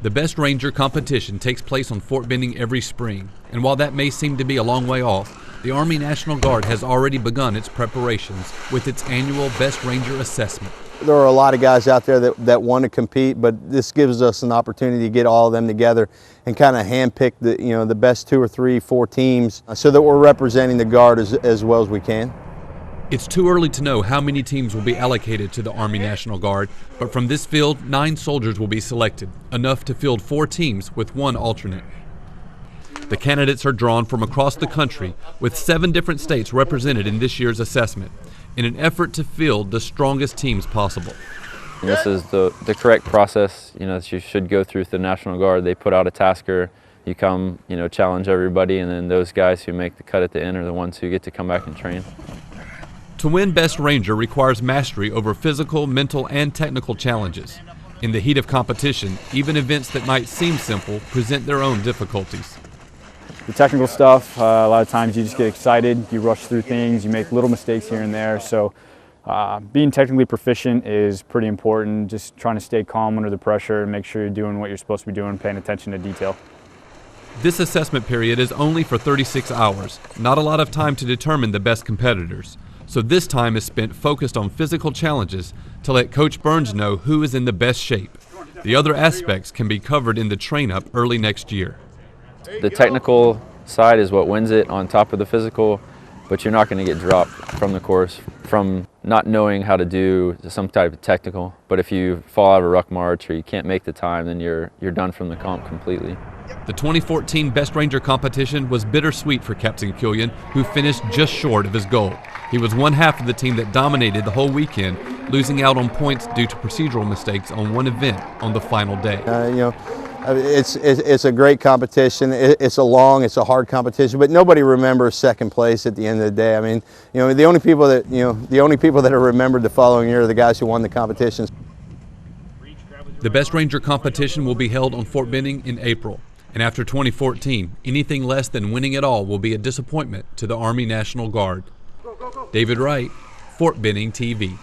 The Best Ranger competition takes place on Fort Benning every spring, and while that may seem to be a long way off, the Army National Guard has already begun its preparations with its annual Best Ranger assessment. There are a lot of guys out there that want to compete, but this gives us an opportunity to get all of them together and kind of handpick the best 2 or 3, 4 teams so that we're representing the Guard as well as we can. It's too early to know how many teams will be allocated to the Army National Guard, but from this field, 9 soldiers will be selected, enough to field 4 teams with 1 alternate. The candidates are drawn from across the country, with 7 different states represented in this year's assessment, in an effort to field the strongest teams possible. This is the correct process, that you should go through the National Guard. They put out a tasker, you come, challenge everybody, and then those guys who make the cut at the end are the ones who get to come back and train. To win Best Ranger requires mastery over physical, mental, and technical challenges. In the heat of competition, even events that might seem simple present their own difficulties. The technical stuff, a lot of times you just get excited, you rush through things, you make little mistakes here and there. So being technically proficient is pretty important, just trying to stay calm under the pressure and make sure you're doing what you're supposed to be doing, paying attention to detail. This assessment period is only for 36 hours, not a lot of time to determine the best competitors. So this time is spent focused on physical challenges to let Coach Burns know who is in the best shape. The other aspects can be covered in the train-up early next year. The technical side is what wins it on top of the physical, but you're not going to get dropped from the course from not knowing how to do some type of technical. But if you fall out of a ruck march or you can't make the time, then you're done from the comp completely. The 2014 Best Ranger competition was bittersweet for Captain Killian, who finished just short of his goal. He was one half of the team that dominated the whole weekend, losing out on points due to procedural mistakes on one event on the final day. It's a great competition. It's a hard competition, but nobody remembers second place at the end of the day. I mean, the only people that are remembered the following year are the guys who won the competitions. The Best Ranger competition will be held on Fort Benning in April. And after 2014, anything less than winning it all will be a disappointment to the Army National Guard. David Wright, Fort Benning TV.